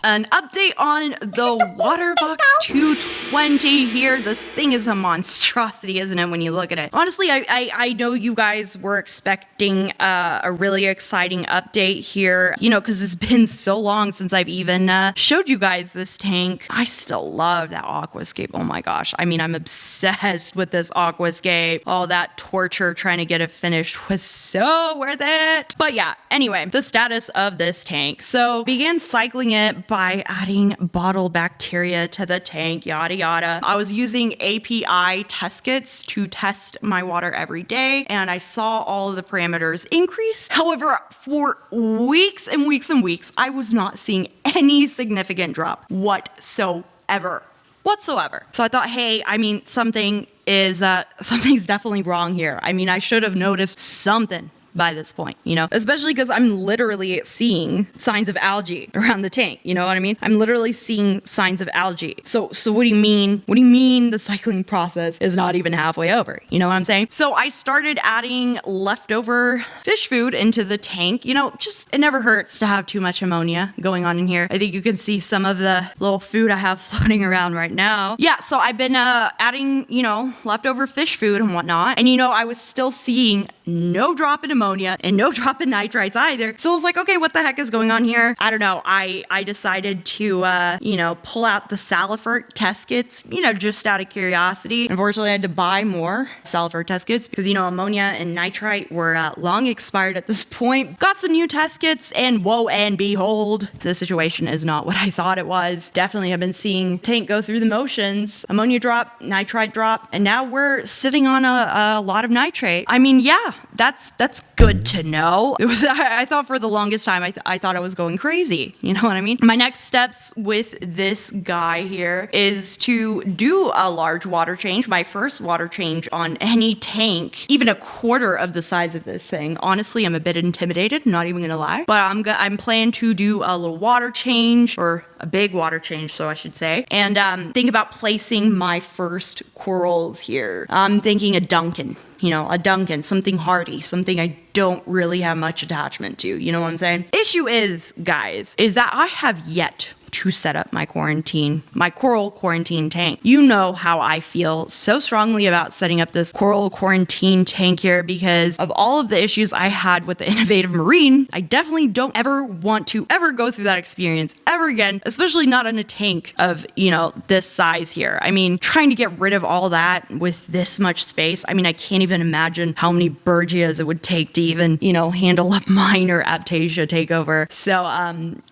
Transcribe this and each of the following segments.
An update on the water box 220 here. This thing is a monstrosity, isn't it, when you look at it? Honestly, I know you guys were expecting a really exciting update here, you know, because it's been so long since I've even showed you guys this tank. I still love that aquascape. Oh my gosh. I mean, I'm obsessed with this aquascape. All that torture trying to get it finished was so worth it. But yeah, anyway, the status of this tank. So began cycling it by adding bottle bacteria to the tank, yada yada. I was using API test kits to test my water every day, and I saw all of the parameters increase. However, for weeks and weeks and weeks, I was not seeing any significant drop whatsoever. So I thought, hey, I mean, something's definitely wrong here. I mean, I should have noticed something by this point, you know, especially because I'm literally seeing signs of algae around the tank. You know what I mean? I'm literally seeing signs of algae. So what do you mean? What do you mean the cycling process is not even halfway over? You know what I'm saying? So I started adding leftover fish food into the tank. You know, just it never hurts to have too much ammonia going on in here. I think you can see some of the little food I have floating around right now. Yeah, so I've been adding, you know, leftover fish food and whatnot. And you know, I was still seeing no drop in ammonia and no drop in nitrites either. So I was like, okay, what the heck is going on here? I don't know. I decided to, you know, pull out the salifert test kits, you know, just out of curiosity. Unfortunately, I had to buy more salifert test kits because, you know, ammonia and nitrite were long expired at this point. Got some new test kits, and whoa and behold, the situation is not what I thought it was. Definitely have been seeing tank go through the motions. Ammonia drop, nitrite drop, and now we're sitting on a lot of nitrate. I mean, yeah, that's good to know. It was, I thought for the longest time, I thought I was going crazy. You know what I mean? My next steps with this guy here is to do a large water change. My first water change on any tank, even a quarter of the size of this thing. Honestly, I'm a bit intimidated, not even gonna lie. But I'm planning to do a little water change, or a big water change, so I should say. And think about placing my first corals here. I'm thinking a Duncan. You know, a Duncan, something hardy, something I don't really have much attachment to. You know what I'm saying? Issue is, guys, is that I have yet to set up my coral quarantine tank. You know how I feel so strongly about setting up this coral quarantine tank here because of all of the issues I had with the innovative marine. I definitely don't ever want to ever go through that experience ever again, especially not in a tank of, you know, this size here. I mean, trying to get rid of all that with this much space. I mean, I can't even imagine how many Bergias it would take to even, you know, handle a minor aptasia takeover. So,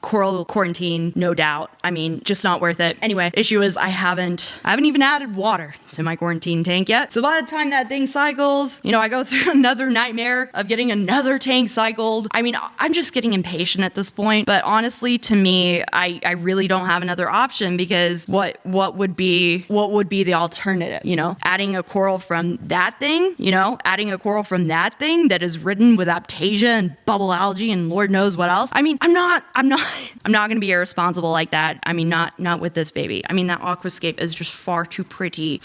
coral quarantine, no doubt. I mean, just not worth it. Anyway, issue is I haven't even added water to my quarantine tank yet. So by the time that thing cycles, you know, I go through another nightmare of getting another tank cycled. I mean, I'm just getting impatient at this point. But honestly, to me, I really don't have another option because what would be the alternative? You know, adding a coral from that thing, you know, adding a coral from that thing that is ridden with aptasia and bubble algae and Lord knows what else. I mean, I'm not gonna be irresponsible like that. I mean, not with this baby. I mean, that aquascape is just far too pretty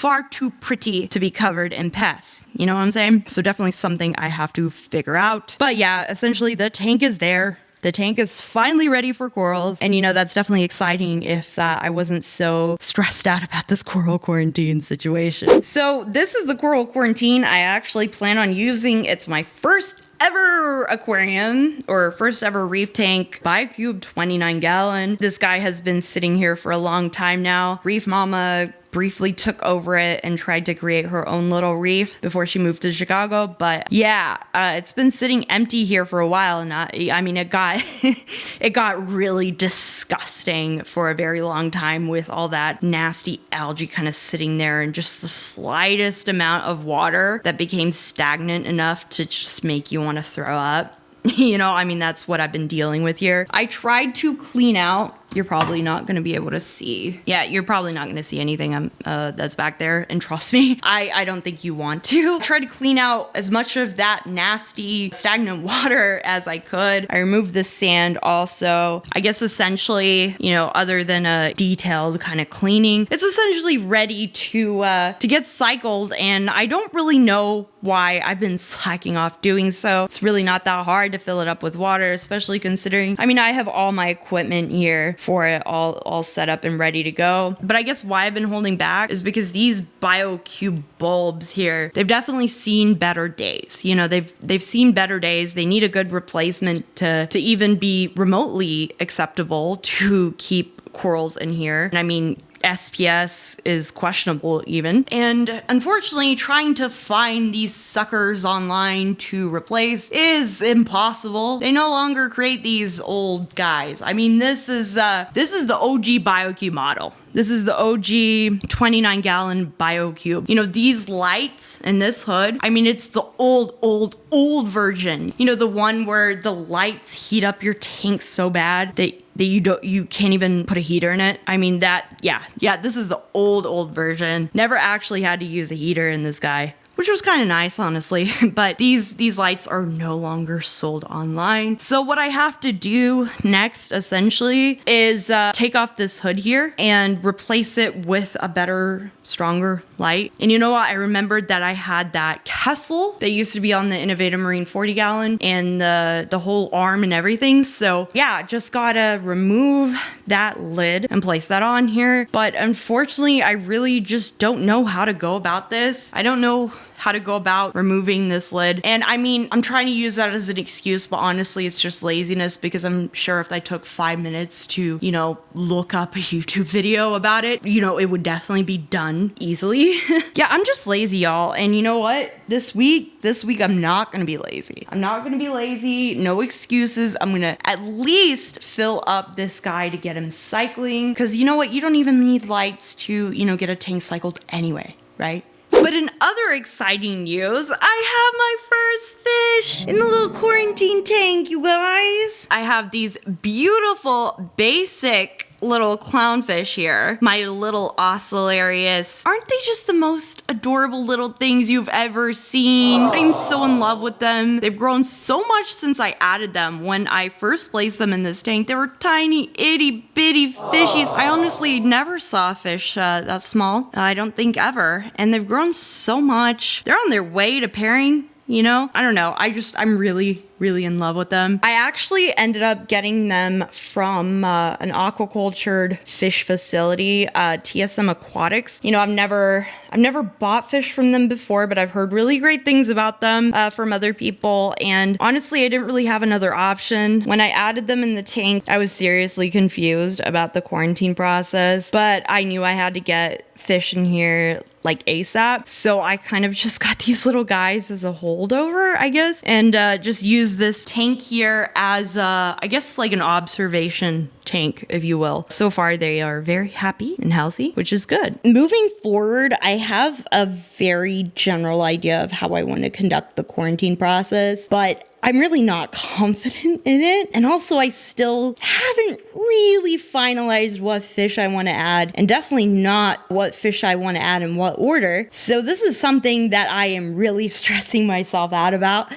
to be covered in pests. You know what I'm saying? So definitely something I have to figure out. But yeah, essentially the tank is there. The tank is finally ready for corals. And you know, that's definitely exciting if I wasn't so stressed out about this coral quarantine situation. So this is the coral quarantine I actually plan on using. It's my first ever aquarium, or first ever reef tank, BioCube 29 gallon. This guy has been sitting here for a long time now. Reef Mama briefly took over it and tried to create her own little reef before she moved to Chicago. But yeah, it's been sitting empty here for a while. And I mean, it got it got really disgusting for a very long time with all that nasty algae kind of sitting there and just the slightest amount of water that became stagnant enough to just make you want to throw up. You know, I mean, that's what I've been dealing with here. I tried to clean out. You're probably not going to be able to see. Yeah, you're probably not going to see anything that's back there. And trust me, I don't think you want to. I tried to clean out as much of that nasty, stagnant water as I could. I removed the sand also. I guess essentially, you know, other than a detailed kind of cleaning, it's essentially ready to get cycled. And I don't really know why I've been slacking off doing so. It's really not that hard to fill it up with water, especially considering, I mean, I have all my equipment here for it, all set up and ready to go. But I guess why I've been holding back is because these BioCube bulbs here, they've definitely seen better days. You know, they've seen better days. They need a good replacement to even be remotely acceptable to keep corals in here. And I mean, SPS is questionable even. And unfortunately, trying to find these suckers online to replace is impossible. They no longer create these old guys. I mean, this is the OG BioCube model. This is the OG 29-gallon BioCube. You know, these lights and this hood, I mean, it's the old version. You know, the one where the lights heat up your tank so bad that you can't even put a heater in it. I mean, this is the old version. Never actually had to use a heater in this guy, which was kind of nice, honestly. But these lights are no longer sold online. So what I have to do next, essentially, is take off this hood here and replace it with a better, stronger light. And you know what? I remembered that I had that Kessel that used to be on the Innovative Marine 40-gallon and the whole arm and everything. So yeah, just gotta remove that lid and place that on here. But unfortunately, I really just don't know how to go about this. I don't know how to go about removing this lid. And I mean, I'm trying to use that as an excuse, but honestly, it's just laziness, because I'm sure if I took 5 minutes to, you know, look up a YouTube video about it, you know, it would definitely be done easily. Yeah, I'm just lazy, y'all. And you know what? This week, I'm not gonna be lazy. I'm not gonna be lazy, no excuses. I'm gonna at least fill up this guy to get him cycling. Cause you know what? You don't even need lights to, you know, get a tank cycled anyway, right? But in other exciting news, I have my first fish in the little quarantine tank, you guys. I have these beautiful, basic little clownfish here, my little ocellaris. Aren't they just the most adorable little things you've ever seen? I'm so in love with them. They've grown so much since I added them. When I first placed them in this tank, they were tiny, itty bitty fishies. I honestly never saw a fish that small. I don't think ever. And they've grown so much. They're on their way to pairing, you know? I don't know. I'm really in love with them. I actually ended up getting them from an aquacultured fish facility, TSM Aquatics. You know, I've never bought fish from them before, but I've heard really great things about them from other people. And honestly, I didn't really have another option. When I added them in the tank, I was seriously confused about the quarantine process, but I knew I had to get fish in here like ASAP. So I kind of just got these little guys as a holdover, I guess, and just used this tank here as I guess like an observation tank, if you will. So far, they are very happy and healthy, which is good. Moving forward, I have a very general idea of how I want to conduct the quarantine process, but I'm really not confident in it. And also, I still haven't really finalized what fish I want to add, and definitely not what fish I want to add in what order. So this is something that I am really stressing myself out about.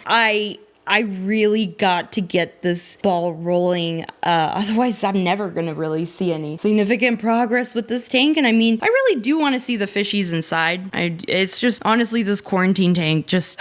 I really got to get this ball rolling. Otherwise, I'm never going to really see any significant progress with this tank. And I mean, I really do want to see the fishies inside. It's just, honestly, this quarantine tank just...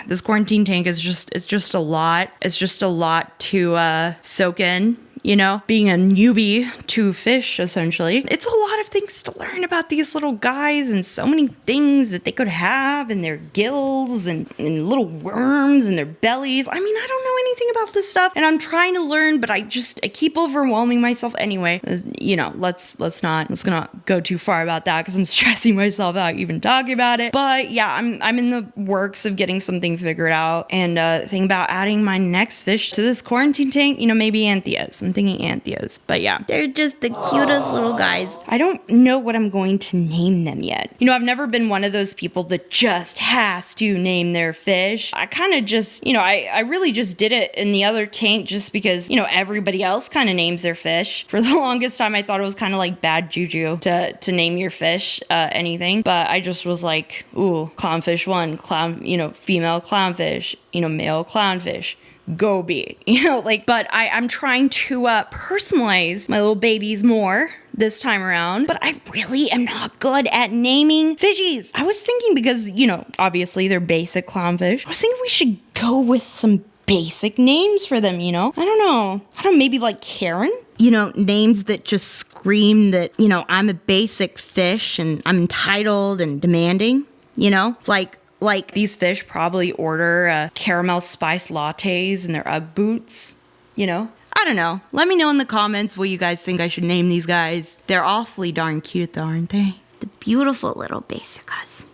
This quarantine tank is just a lot. It's just a lot to soak in. You know, being a newbie to fish, essentially. It's a lot of things to learn about these little guys, and so many things that they could have in their gills and little worms in their bellies. I mean, I don't know anything about this stuff, and I'm trying to learn, but I keep overwhelming myself anyway. You know, let's not go too far about that, because I'm stressing myself out even talking about it. But yeah, I'm in the works of getting something figured out, and thinking about adding my next fish to this quarantine tank. You know, maybe Anthias. I'm thinking Anthias, but yeah, they're just the cutest little guys. I don't know what I'm going to name them yet. You know, I've never been one of those people that just has to name their fish. I kind of just, you know, I really just did it in the other tank just because, you know, everybody else kind of names their fish. For the longest time, I thought it was kind of like bad juju to name your fish anything, but I just was like, ooh, clownfish one, female clownfish, male clownfish. Goby, but I'm trying to personalize my little babies more this time around, but I really am not good at naming fishies. I was thinking, because, obviously they're basic clownfish, I was thinking we should go with some basic names for them, you know? I don't know, maybe like Karen? You know, names that just scream that, you know, I'm a basic fish and I'm entitled and demanding, you know? Like these fish probably order caramel spice lattes in their Ugg boots, you know? I don't know. Let me know in the comments what you guys think I should name these guys. They're awfully darn cute though, aren't they? The beautiful little basicas.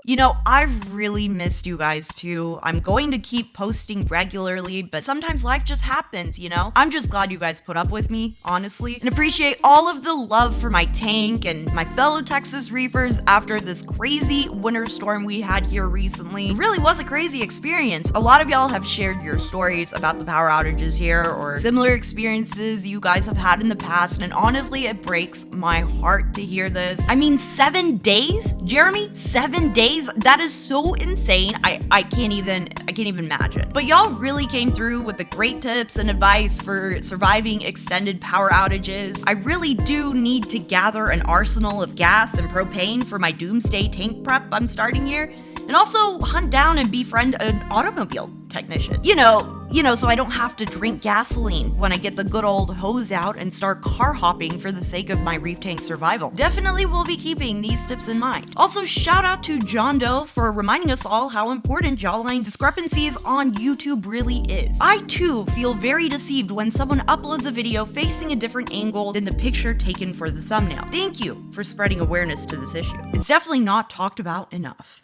You know, I've really missed you guys too. I'm going to keep posting regularly, but sometimes life just happens, you know? I'm just glad you guys put up with me, honestly, and appreciate all of the love for my tank and my fellow Texas reefers after this crazy winter storm we had here recently. It really was a crazy experience. A lot of y'all have shared your stories about the power outages here or similar experiences you guys have had in the past, and honestly, it breaks my heart to hear this. I mean, 7 days? Jeremy, 7 days? That is so insane. I can't even imagine. But y'all really came through with the great tips and advice for surviving extended power outages. I really do need to gather an arsenal of gas and propane for my doomsday tank prep I'm starting here, and also hunt down and befriend an automobile technician. You know, so I don't have to drink gasoline when I get the good old hose out and start car hopping for the sake of my reef tank survival. Definitely will be keeping these tips in mind. Also, shout out to John Doe for reminding us all how important jawline discrepancies on YouTube really is. I too feel very deceived when someone uploads a video facing a different angle than the picture taken for the thumbnail. Thank you for spreading awareness to this issue. It's definitely not talked about enough.